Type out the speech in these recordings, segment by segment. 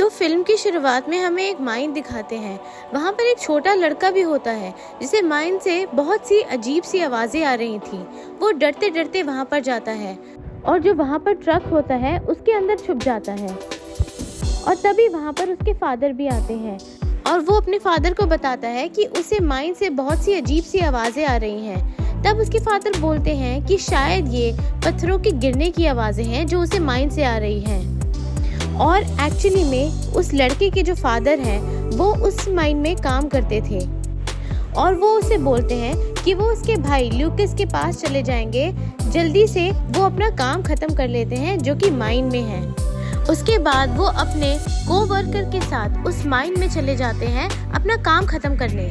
तो फिल्म की शुरुआत में हमें एक माइन दिखाते हैं। वहाँ पर एक छोटा लड़का भी होता है जिसे माइन से बहुत सी अजीब सी आवाज़ें आ रही थी। वो डरते डरते वहाँ पर जाता है और जो वहाँ पर ट्रक होता है उसके अंदर छुप जाता है। और तभी वहाँ पर उसके फादर भी आते हैं और वो अपने फादर को बताता है कि उसे माइन से बहुत सी अजीब सी आवाज़ें आ रही हैं। तब उसके फादर बोलते हैं कि शायद ये पत्थरों के गिरने की आवाज़ें हैं जो उसे माइन से आ रही हैं। और एक्चुअली में उस लड़के के जो फादर हैं वो उस माइन में काम करते थे और वो उसे बोलते हैं कि वो उसके भाई ल्यूकस के पास चले जाएंगे। जल्दी से वो अपना काम ख़त्म कर लेते हैं जो कि माइन में है। उसके बाद वो अपने कोवर्कर के साथ उस माइन में चले जाते हैं अपना काम ख़त्म करने।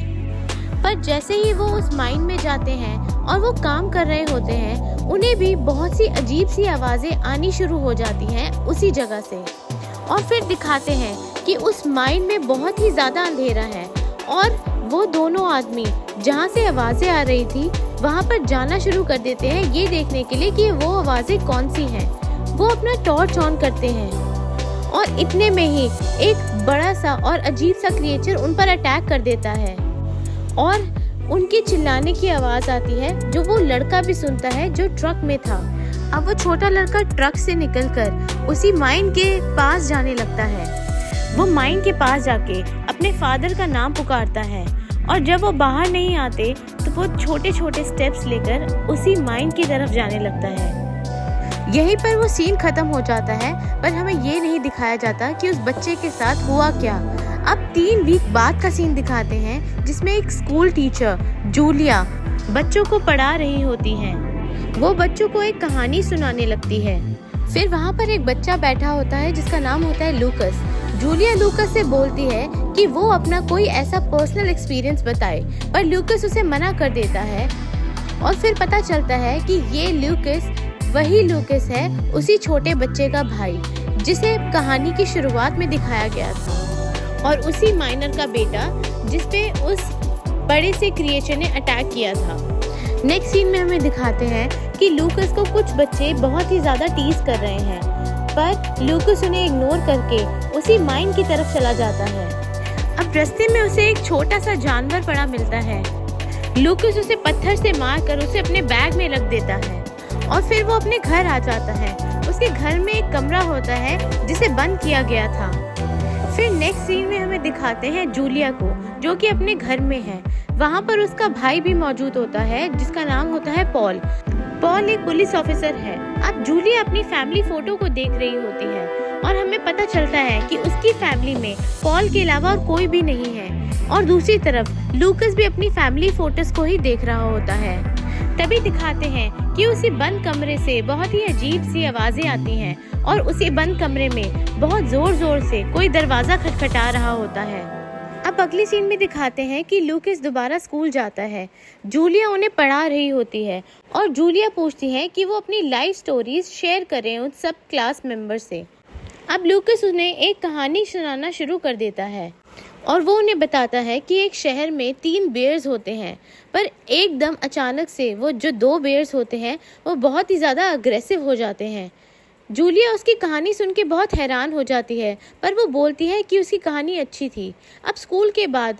पर जैसे ही वो उस माइन में जाते हैं और वो काम कर रहे होते हैं, उन्हें भी बहुत सी अजीब सी आवाज़ें आनी शुरू हो जाती हैं उसी जगह से। और फिर दिखाते हैं कि उस माइन में बहुत ही ज़्यादा अंधेरा है और वो दोनों आदमी जहाँ से आवाज़ें आ रही थी वहाँ पर जाना शुरू कर देते हैं ये देखने के लिए कि वो आवाज़ें कौन सी हैं। वो अपना टॉर्च ऑन करते हैं और इतने में ही एक बड़ा सा और अजीब सा क्रिएचर उन पर अटैक कर देता है और उनके चिल्लाने की आवाज़ आती है जो वो लड़का भी सुनता है जो ट्रक में था। अब वो छोटा लड़का ट्रक से निकलकर उसी माइन के पास जाने लगता है। वो माइन के पास जाके अपने फादर का नाम पुकारता है और जब वो बाहर नहीं आते तो वो छोटे छोटे स्टेप्स लेकर उसी माइन की तरफ जाने लगता है। यहीं पर वो सीन खत्म हो जाता है, पर हमें ये नहीं दिखाया जाता कि उस बच्चे के साथ हुआ क्या। अब 3 वीक बाद का सीन दिखाते हैं जिसमें एक स्कूल टीचर जूलिया बच्चों को पढ़ा रही होती है। वो बच्चों को एक कहानी सुनाने लगती है। फिर वहाँ पर एक बच्चा बैठा होता है जिसका नाम होता है लूकस। जूलिया लूकस से बोलती है कि वो अपना कोई ऐसा पर्सनल एक्सपीरियंस बताए, पर लूकस उसे मना कर देता है। और फिर पता चलता है कि ये लूकस वही लूकस है, उसी छोटे बच्चे का भाई जिसे कहानी की शुरुआत में दिखाया गया था और उसी माइनर का बेटा जिसपे उस बड़े से क्रिएचर ने अटैक किया था। नेक्स्ट सीन में हमें दिखाते हैं कि लूकस को कुछ बच्चे बहुत ही ज़्यादा टीज कर रहे हैं, पर लूकस उन्हें इग्नोर करके उसी माइन की तरफ चला जाता है। अब रास्ते में उसे एक छोटा सा जानवर पड़ा मिलता है। लूकस उसे पत्थर से मारकर उसे अपने बैग में रख देता है और फिर वो अपने घर आ जाता है। उसके घर में एक कमरा होता है जिसे बंद किया गया था। फिर नेक्स्ट सीन में हमें दिखाते हैं जूलिया को जो कि अपने घर में है। वहाँ पर उसका भाई भी मौजूद होता है जिसका नाम होता है पॉल। पॉल एक पुलिस ऑफिसर है। अब जूलिया अपनी फैमिली फोटो को देख रही होती है और हमें पता चलता है कि उसकी फैमिली में पॉल के अलावा और कोई भी नहीं है। और दूसरी तरफ लूकस भी अपनी फैमिली फोटोज को ही देख रहा होता है। तभी दिखाते हैं कि उसी बंद कमरे से बहुत ही अजीब सी आवाज़ें आती हैं और उसी बंद कमरे में बहुत ज़ोर ज़ोर से कोई दरवाज़ा खटखटा रहा होता है। अब अगली सीन में दिखाते हैं कि लूकस दोबारा स्कूल जाता है। जूलिया उन्हें पढ़ा रही होती है और जूलिया पूछती है कि वो अपनी लाइफ स्टोरीज शेयर करें उन सब क्लास मेंबर से। अब लूकस उन्हें एक कहानी सुनाना शुरू कर देता है और वो उन्हें बताता है कि एक शहर में 3 बेयर्स होते हैं, पर एकदम अचानक से वो जो 2 बेयर्स होते हैं वो बहुत ही ज़्यादा अग्रेसिव हो जाते हैं। जूलिया उसकी कहानी सुन के बहुत हैरान हो जाती है, पर वो बोलती है कि उसकी कहानी अच्छी थी। अब स्कूल के बाद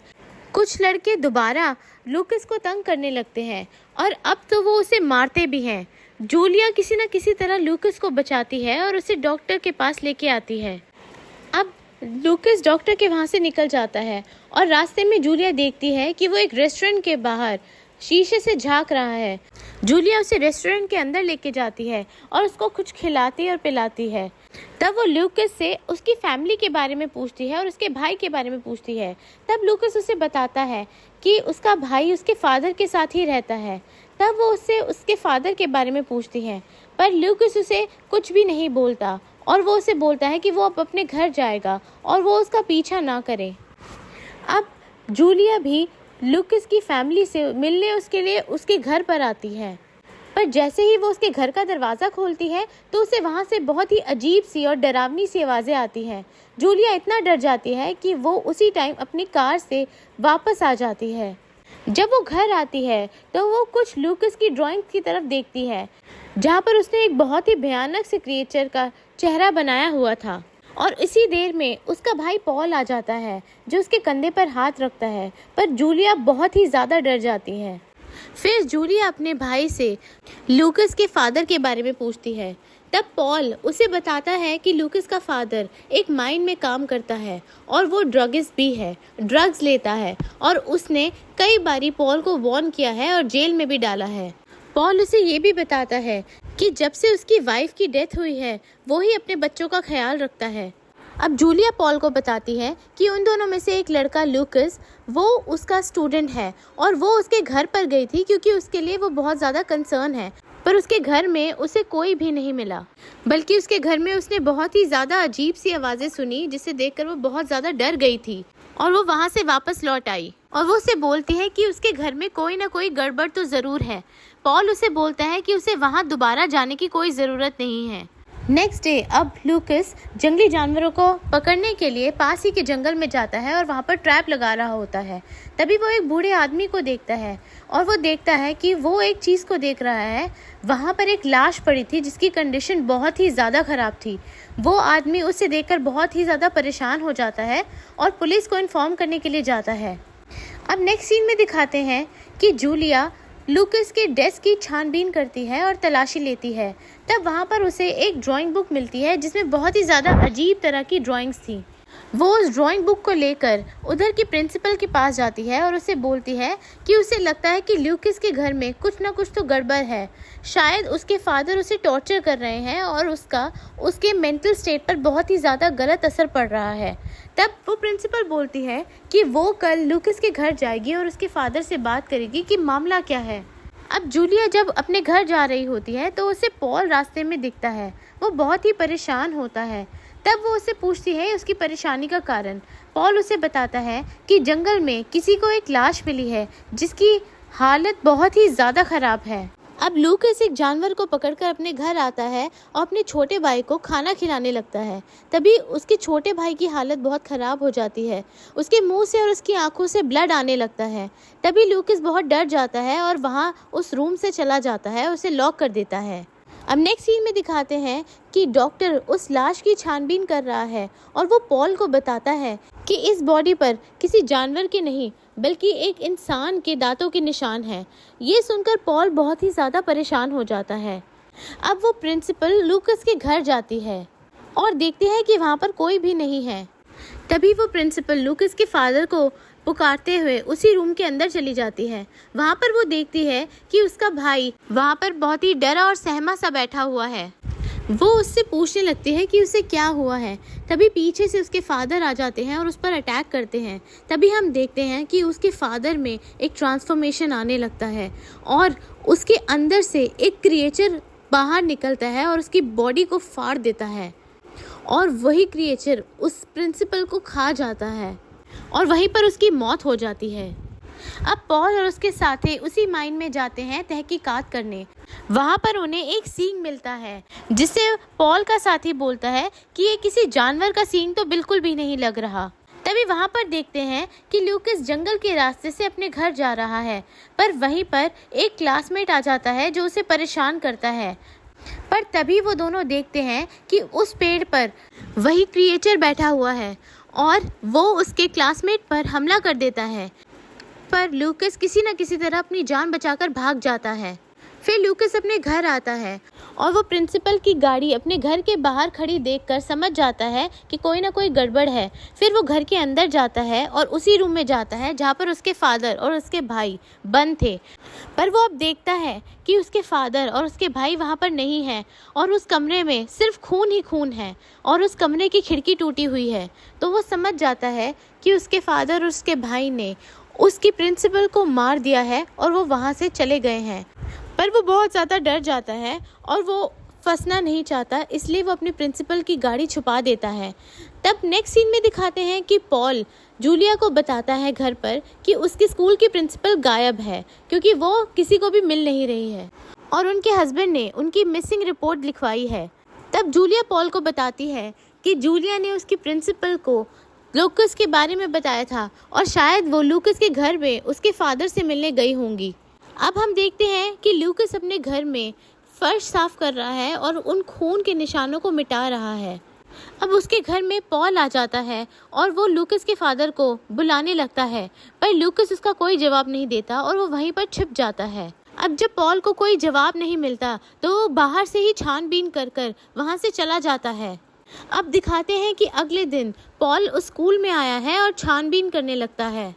कुछ लड़के दोबारा लूकस को तंग करने लगते हैं और अब तो वो उसे मारते भी हैं। जूलिया किसी न किसी तरह लूकस को बचाती है और उसे डॉक्टर के पास लेके आती है। अब लूकस डॉक्टर के वहाँ से निकल जाता है और रास्ते में जूलिया देखती है कि वो एक रेस्टोरेंट के बाहर शीशे से झांक रहा है। जूलिया उसे रेस्टोरेंट के अंदर लेके जाती है और उसको कुछ खिलाती और पिलाती है। तब वो लूकस से उसकी फैमिली के बारे में पूछती है और उसके भाई के बारे में पूछती है। तब लूकस उसे बताता है कि उसका भाई उसके फादर के साथ ही रहता है। तब वो उससे उसके फादर के बारे में पूछती है, पर लूकस उसे कुछ भी नहीं बोलता और वो उसे बोलता है कि वो अब अपने घर जाएगा और वो उसका पीछा ना करे। अब जूलिया भी लूकस की फैमिली से मिलने उसके लिए उसके घर पर आती है, पर जैसे ही वो उसके घर का दरवाज़ा खोलती है तो उसे वहाँ से बहुत ही अजीब सी और डरावनी सी आवाज़ें आती हैं। जूलिया इतना डर जाती है कि वो उसी टाइम अपनी कार से वापस आ जाती है। जब वो घर आती है तो वो कुछ लूकस की ड्राइंग की तरफ देखती है जहाँ पर उसने एक बहुत ही भयानक से क्रिएचर का चेहरा बनाया हुआ था और इसी देर में उसका भाई पॉल आ जाता है जो उसके कंधे पर हाथ रखता है, पर जूलिया बहुत ही ज़्यादा डर जाती है। फिर जूलिया अपने भाई से लूकस के फादर के बारे में पूछती है। तब पॉल उसे बताता है कि लूकस का फादर एक माइन में काम करता है और वो ड्रगिस्ट भी है, ड्रग्स लेता है और उसने कई बारी पॉल को वार्न किया है और जेल में भी डाला है। पॉल उसे ये भी बताता है कि जब से उसकी वाइफ की डेथ हुई है वो ही अपने बच्चों का ख्याल रखता है। अब जूलिया पॉल को बताती है कि उन दोनों में से एक लड़का लूकस, वो उसका स्टूडेंट है और वो उसके घर पर गई थी क्योंकि उसके लिए वो बहुत ज़्यादा कंसर्न है, पर उसके घर में उसे कोई भी नहीं मिला, बल्कि उसके घर में उसने बहुत ही ज़्यादा अजीब सी आवाज़ें सुनी जिसे देखकर वो बहुत ज़्यादा डर गई थी और वो वहाँ से वापस लौट आई और वो उसे बोलती है कि उसके घर में कोई ना कोई गड़बड़ तो ज़रूर है। पॉल उसे बोलता है कि उसे वहाँ दोबारा जाने की कोई ज़रूरत नहीं है। नेक्स्ट डे अब लूकस जंगली जानवरों को पकड़ने के लिए पास ही के जंगल में जाता है और वहाँ पर ट्रैप लगा रहा होता है। तभी वो एक बूढ़े आदमी को देखता है और वो देखता है कि वो एक चीज़ को देख रहा है। वहाँ पर एक लाश पड़ी थी जिसकी कंडीशन बहुत ही ज़्यादा ख़राब थी। वो आदमी उसे देखकर बहुत ही ज़्यादा परेशान हो जाता है और पुलिस को इन्फॉर्म करने के लिए जाता है। अब नेक्स्ट सीन में दिखाते हैं कि जूलिया लूकस के डेस्क की छानबीन करती है और तलाशी लेती है। तब वहाँ पर उसे एक ड्राइंग बुक मिलती है जिसमें बहुत ही ज़्यादा अजीब तरह की ड्राइंग्स थी। वो उस ड्राइंग बुक को लेकर उधर की प्रिंसिपल के पास जाती है और उसे बोलती है कि उसे लगता है कि लूकस के घर में कुछ ना कुछ तो गड़बड़ है। शायद उसके फादर उसे टॉर्चर कर रहे हैं और उसके मेंटल स्टेट पर बहुत ही ज़्यादा गलत असर पड़ रहा है। तब वो प्रिंसिपल बोलती है कि वो कल लूकस के घर जाएगी और उसके फादर से बात करेगी कि मामला क्या है। अब जूलिया जब अपने घर जा रही होती है तो उसे पॉल रास्ते में दिखता है। वो बहुत ही परेशान होता है। तब वो उसे पूछती है उसकी परेशानी का कारण। पॉल उसे बताता है कि जंगल में किसी को एक लाश मिली है जिसकी हालत बहुत ही ज़्यादा ख़राब है। अब लूकस एक जानवर को पकड़कर अपने घर आता है और अपने छोटे भाई को खाना खिलाने लगता है। तभी उसके छोटे भाई की हालत बहुत ख़राब हो जाती है। उसके मुंह से और उसकी आंखों से ब्लड आने लगता है। तभी लूकस बहुत डर जाता है और वहाँ उस रूम से चला जाता है, उसे लॉक कर देता है। अब नेक्स्ट सीन में दिखाते हैं कि डॉक्टर उस लाश की छानबीन कर रहा है और वो पॉल को बताता है कि इस बॉडी पर किसी जानवर के नहीं बल्कि एक इंसान के दांतों के निशान हैं। ये सुनकर पॉल बहुत ही ज़्यादा परेशान हो जाता है। अब वो प्रिंसिपल लूकस के घर जाती है और देखती है कि वहाँ पर कोई भी नहीं है। तभी वो प्रिंसिपल लूकस के फादर को पुकारते हुए उसी रूम के अंदर चली जाती है। वहाँ पर वो देखती है कि उसका भाई वहाँ पर बहुत ही डरा और सहमा सा बैठा हुआ है। वो उससे पूछने लगती है कि उसे क्या हुआ है। तभी पीछे से उसके फादर आ जाते हैं और उस पर अटैक करते हैं। तभी हम देखते हैं कि उसके फादर में एक ट्रांसफॉर्मेशन आने लगता है और उसके अंदर से एक क्रिएचर बाहर निकलता है और उसकी बॉडी को फाड़ देता है और वही क्रिएचर उस प्रिंसिपल को खा जाता है और वहीं पर उसकी मौत हो जाती है। अब पॉल और उसके साथी उसी माइन में जाते हैं तहकीकात करने। वहाँ पर उन्हें एक सींग मिलता है जिससे पॉल का साथी बोलता है कि ये किसी जानवर का सींग तो बिल्कुल भी नहीं लग रहा। तभी वहाँ पर देखते हैं कि लूकस जंगल के रास्ते से अपने घर जा रहा है, पर वहीं पर एक क्लासमेट आ जाता है जो उसे परेशान करता है। पर तभी वो दोनों देखते हैं कि उस पेड़ पर वही क्रिएचर बैठा हुआ है और वो उसके क्लासमेट पर हमला कर देता है, पर लूकस किसी न किसी तरह अपनी जान बचाकर भाग जाता है। फिर लूकस अपने घर आता है और वो प्रिंसिपल की गाड़ी अपने घर के बाहर खड़ी देखकर समझ जाता है कि कोई ना कोई गड़बड़ है। फिर वो घर के अंदर जाता है और उसी रूम में जाता है जहाँ पर उसके फादर और उसके भाई बंद थे, पर वो अब देखता है कि उसके फादर और उसके भाई वहाँ पर नहीं हैं और उस कमरे में सिर्फ खून ही खून है और उस कमरे की खिड़की टूटी हुई है। तो वो समझ जाता है कि उसके फादर और उसके भाई ने उसकी प्रिंसिपल को मार दिया है और वो वहाँ से चले गए हैं। पर वो बहुत ज़्यादा डर जाता है और वो फंसना नहीं चाहता, इसलिए वो अपनी प्रिंसिपल की गाड़ी छुपा देता है। तब नेक्स्ट सीन में दिखाते हैं कि पॉल जूलिया को बताता है घर पर कि उसके स्कूल की प्रिंसिपल गायब है क्योंकि वो किसी को भी मिल नहीं रही है और उनके हस्बैंड ने उनकी मिसिंग रिपोर्ट लिखवाई है। तब जूलिया पॉल को बताती है कि जूलिया ने उसकी प्रिंसिपल को लूकस के बारे में बताया था और शायद वो लूकस के घर में उसके फादर से मिलने गई होंगी। अब हम देखते हैं कि लूकस अपने घर में फर्श साफ कर रहा है और उन खून के निशानों को मिटा रहा है। अब उसके घर में पॉल आ जाता है और वो लूकस के फादर को बुलाने लगता है, पर लूकस उसका कोई जवाब नहीं देता और वो वहीं पर छिप जाता है। अब जब पॉल को कोई जवाब नहीं मिलता तो वो बाहर से ही छानबीन कर कर वहाँ से चला जाता है। अब दिखाते हैं कि अगले दिन पॉल उस स्कूल में आया है और छानबीन करने लगता है।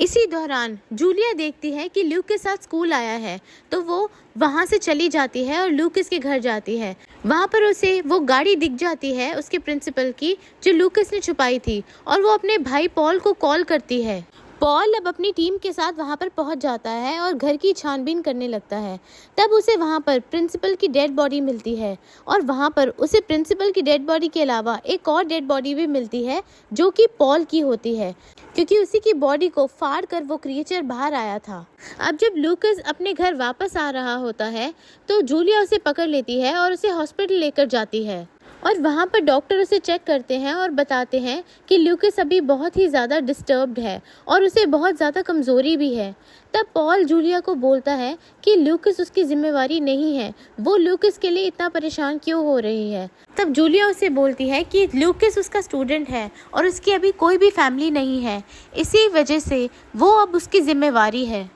इसी दौरान जूलिया देखती है कि ल्यूक के साथ स्कूल आया है, तो वो वहाँ से चली जाती है और लूकस के घर जाती है। वहाँ पर उसे वो गाड़ी दिख जाती है उसके प्रिंसिपल की, जो लूकस ने छुपाई थी, और वो अपने भाई पॉल को कॉल करती है। पॉल अब अपनी टीम के साथ वहाँ पर पहुँच जाता है और घर की छानबीन करने लगता है। तब उसे वहाँ पर प्रिंसिपल की डेड बॉडी मिलती है और वहाँ पर उसे प्रिंसिपल की डेड बॉडी के अलावा एक और डेड बॉडी भी मिलती है जो कि पॉल की होती है, क्योंकि उसी की बॉडी को फाड़ कर वो क्रिएचर बाहर आया था। अब जब लूकस अपने घर वापस आ रहा होता है तो जूलिया उसे पकड़ लेती है और उसे हॉस्पिटल लेकर जाती है, और वहाँ पर डॉक्टर उसे चेक करते हैं और बताते हैं कि लूकस अभी बहुत ही ज़्यादा डिस्टर्ब्ड है और उसे बहुत ज़्यादा कमज़ोरी भी है। तब पॉल जूलिया को बोलता है कि लूकस उसकी जिम्मेवारी नहीं है, वो लूकस के लिए इतना परेशान क्यों हो रही है। तब जूलिया उसे बोलती है कि लूकस उसका स्टूडेंट है और उसकी अभी कोई भी फैमिली नहीं है, इसी वजह से वो अब उसकी जिम्मेवारी है।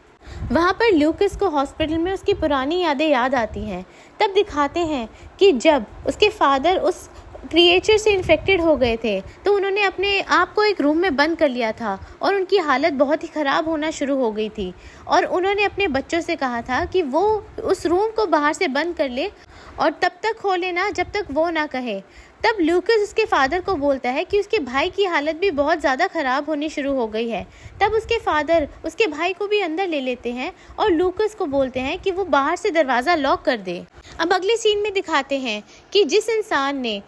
वहाँ पर लूकस को हॉस्पिटल में उसकी पुरानी यादें याद आती हैं। तब दिखाते हैं कि जब उसके फादर उस क्रिएचर से इन्फेक्टेड हो गए थे तो उन्होंने अपने आप को एक रूम में बंद कर लिया था और उनकी हालत बहुत ही ख़राब होना शुरू हो गई थी, और उन्होंने अपने बच्चों से कहा था कि वो उस रूम को बाहर से बंद कर ले और तब तक खो लेना जब तक वो ना कहे। तब लूकस उसके फादर को बोलता है कि उसके भाई की हालत भी बहुत ज़्यादा ख़राब होनी शुरू हो गई है। तब उसके फादर उसके भाई को भी अंदर ले लेते हैं और लूकस को बोलते हैं कि वो बाहर से दरवाज़ा लॉक कर दे। अब अगले सीन में दिखाते हैं कि जिस इंसान ने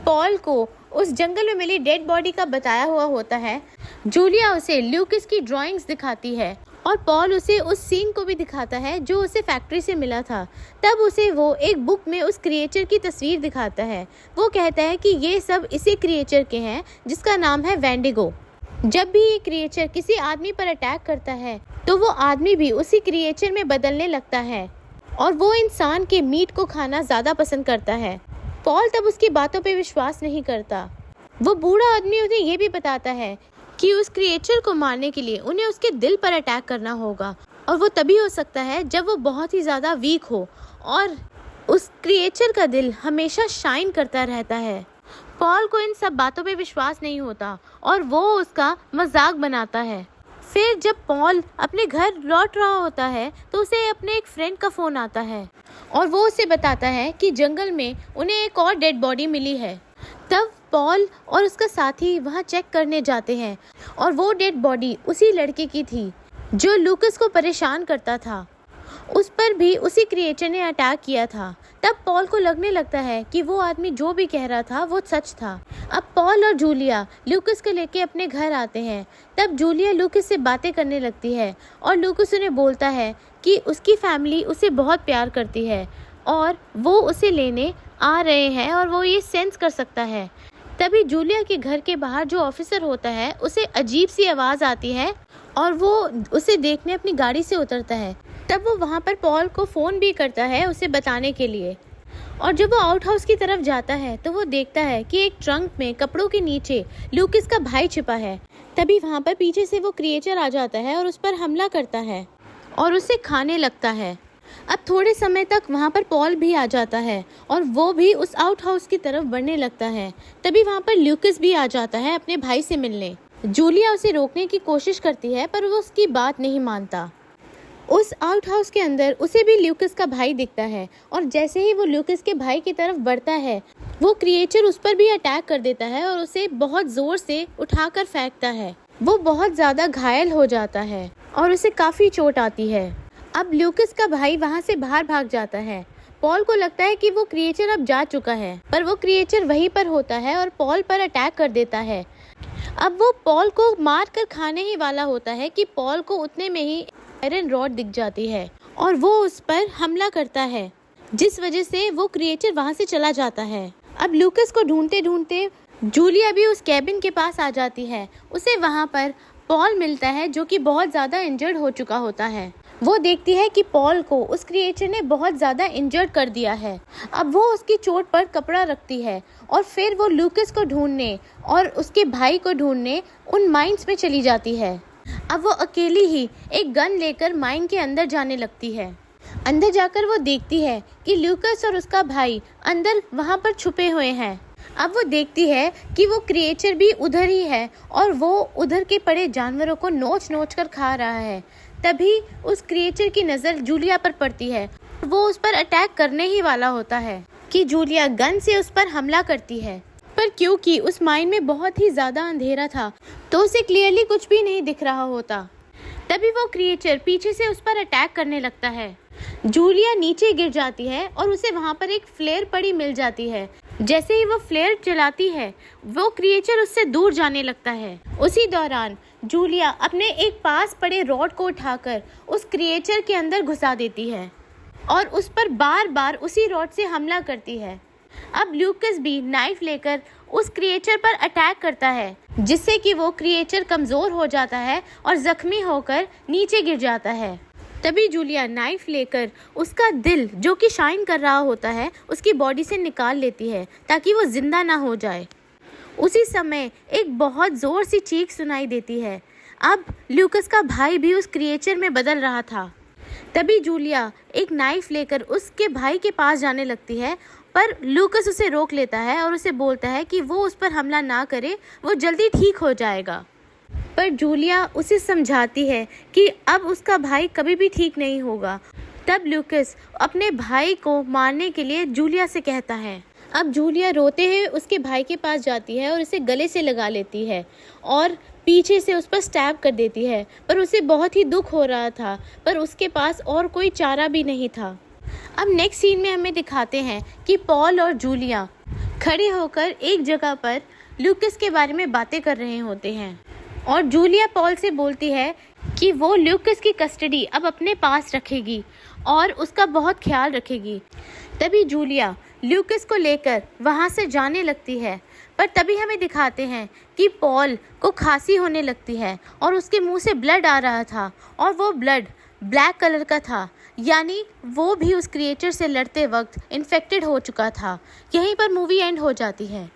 पॉल को उस जंगल में मिली डेड बॉडी का बताया हुआ होता है, जूलिया उसे लूकस की ड्राइंग्स दिखाती है और पॉल उसे उस सीन को भी दिखाता है जो उसे फैक्ट्री से मिला था। तब उसे वो एक बुक में उस क्रिएचर की तस्वीर दिखाता है। वो कहता है कि ये सब इसी क्रिएचर के हैं जिसका नाम है वेंडिगो। जब भी ये क्रिएचर किसी आदमी पर अटैक करता है तो वो आदमी भी उसी क्रिएचर में बदलने लगता है और वो इंसान के मीट को खाना ज़्यादा पसंद करता है। पॉल तब उसकी बातों पे विश्वास नहीं करता। वो बूढ़ा आदमी उन्हें ये भी बताता है कि उस क्रिएचर को मारने के लिए उन्हें उसके दिल पर अटैक करना होगा, और वो तभी हो सकता है जब वो बहुत ही ज़्यादा वीक हो और उस क्रिएचर का दिल हमेशा शाइन करता रहता है। पॉल को इन सब बातों पे विश्वास नहीं होता और वो उसका मजाक बनाता है। फिर जब पॉल अपने घर लौट रहा होता है तो उसे अपने एक फ्रेंड का फ़ोन आता है और वो उसे बताता है कि जंगल में उन्हें एक और डेड बॉडी मिली है। तब पॉल और उसका साथी वहाँ चेक करने जाते हैं और वो डेड बॉडी उसी लड़के की थी जो लूकस को परेशान करता था। उस पर भी उसी क्रिएचर ने अटैक किया था। तब पॉल को लगने लगता है कि वो आदमी जो भी कह रहा था वो सच था। अब पॉल और जूलिया लूकस को लेके अपने घर आते हैं। तब जूलिया लूकस से बातें करने लगती है और लूकस उन्हें बोलता है कि उसकी फैमिली उसे बहुत प्यार करती है और वो उसे लेने आ रहे हैं और वो ये सेंस कर सकता है। तभी जूलिया के घर के बाहर जो ऑफिसर होता है उसे अजीब सी आवाज़ आती है और वो उसे देखने अपनी गाड़ी से उतरता है। तब वो वहाँ पर पॉल को फ़ोन भी करता है उसे बताने के लिए, और जब वो आउट हाउस की तरफ जाता है तो वो देखता है कि एक ट्रंक में कपड़ों के नीचे लूकस का भाई छिपा है। तभी वहाँ पर पीछे से वो क्रिएचर आ जाता है और उस पर हमला करता है और उसे खाने लगता है। अब थोड़े समय तक वहाँ पर पॉल भी आ जाता है और वो भी उस आउट हाउस की तरफ बढ़ने लगता है। तभी वहाँ पर लूकस भी आ जाता है अपने भाई से मिलने। जूलिया उसे रोकने की कोशिश करती है पर वो उसकी बात नहीं मानता। उस आउट हाउस के अंदर उसे भी लूकस का भाई दिखता है और जैसे ही वो लूकस के भाई की तरफ बढ़ता है वो क्रिएचर उस पर भी अटैक कर देता है और उसे बहुत ज़ोर से उठाकर फेंकता है। वो बहुत ज़्यादा घायल हो जाता है और उसे काफ़ी चोट आती है। अब लूकस का भाई वहाँ से बाहर भाग जाता है। पॉल को लगता है कि वो क्रिएचर अब जा चुका है, पर वो क्रिएचर वहीं पर होता है और पॉल पर अटैक कर देता है। अब वो पॉल को मार कर खाने ही वाला होता है कि पॉल को उतने में ही आयरन रॉड दिख जाती है और वो उस पर हमला करता है, जिस वजह से वो क्रिएचर वहाँ से चला जाता है। अब लूकस को ढूंढते ढूंढते जूलिया भी उस कैबिन के पास आ जाती है। उसे वहाँ पर पॉल मिलता है जो कि बहुत ज़्यादा इंजर्ड हो चुका होता है। वो देखती है कि पॉल को उस क्रिएचर ने बहुत ज़्यादा इंजर्ड कर दिया है। अब वो उसकी चोट पर कपड़ा रखती है और फिर वो लूकस को ढूंढने और उसके भाई को ढूंढने उन माइंस में चली जाती है। अब वो अकेली ही एक गन लेकर माइन के अंदर जाने लगती है। अंदर जाकर वो देखती है कि लूकस और उसका भाई अंदर वहाँ पर छुपे हुए हैं। अब वो देखती है कि वो क्रिएचर भी उधर ही है और वो उधर के पड़े जानवरों को नोच नोच कर खा रहा है। तभी उस क्रिएचर की नज़र जूलिया पर पड़ती है। वो उस पर अटैक करने ही वाला होता है कि जूलिया गन से उस पर हमला करती है, पर क्योंकि उस माइन में बहुत ही ज़्यादा अंधेरा था तो उसे क्लियरली कुछ भी नहीं दिख रहा होता। तभी वो क्रिएचर पीछे से उस पर अटैक करने लगता है। जूलिया नीचे गिर जाती है और उसे वहाँ पर एक फ्लेयर पड़ी मिल जाती है। जैसे ही वो फ्लेयर चलाती है वो क्रिएचर उससे दूर जाने लगता है। उसी दौरान जूलिया अपने एक पास पड़े रॉड को उठाकर उस क्रिएचर के अंदर घुसा देती है और उस पर बार बार उसी रॉड से हमला करती है। अब लूकस भी नाइफ लेकर उस क्रिएचर पर अटैक करता है, जिससे कि वो क्रिएचर कमज़ोर हो जाता है और ज़ख्मी होकर नीचे गिर जाता है। तभी जूलिया नाइफ लेकर उसका दिल जो कि शाइन कर रहा होता है उसकी बॉडी से निकाल लेती है ताकि वो जिंदा ना हो जाए। उसी समय एक बहुत ज़ोर सी चीख सुनाई देती है। अब लूकस का भाई भी उस क्रिएचर में बदल रहा था। तभी जूलिया एक नाइफ लेकर उसके भाई के पास जाने लगती है, पर लूकस उसे रोक लेता है और उसे बोलता है कि वो उस पर हमला ना करे, वो जल्दी ठीक हो जाएगा। पर जूलिया उसे समझाती है कि अब उसका भाई कभी भी ठीक नहीं होगा। तब लूकस अपने भाई को मारने के लिए जूलिया से कहता है। अब जूलिया रोते हुए उसके भाई के पास जाती है और उसे गले से लगा लेती है और पीछे से उस पर स्टैब कर देती है, पर उसे बहुत ही दुख हो रहा था, पर उसके पास और कोई चारा भी नहीं था। अब नेक्स्ट सीन में हमें दिखाते हैं कि पॉल और जूलिया खड़े होकर एक जगह पर लूकस के बारे में बातें कर रहे होते हैं और जूलिया पॉल से बोलती है कि वो लूकस की कस्टडी अब अपने पास रखेगी और उसका बहुत ख्याल रखेगी। तभी जूलिया लूकस को लेकर वहाँ से जाने लगती है, पर तभी हमें दिखाते हैं कि पॉल को खांसी होने लगती है और उसके मुंह से ब्लड आ रहा था और वो ब्लड ब्लैक कलर का था, यानी वो भी उस क्रिएचर से लड़ते वक्त इन्फेक्टेड हो चुका था। यहीं पर मूवी एंड हो जाती है।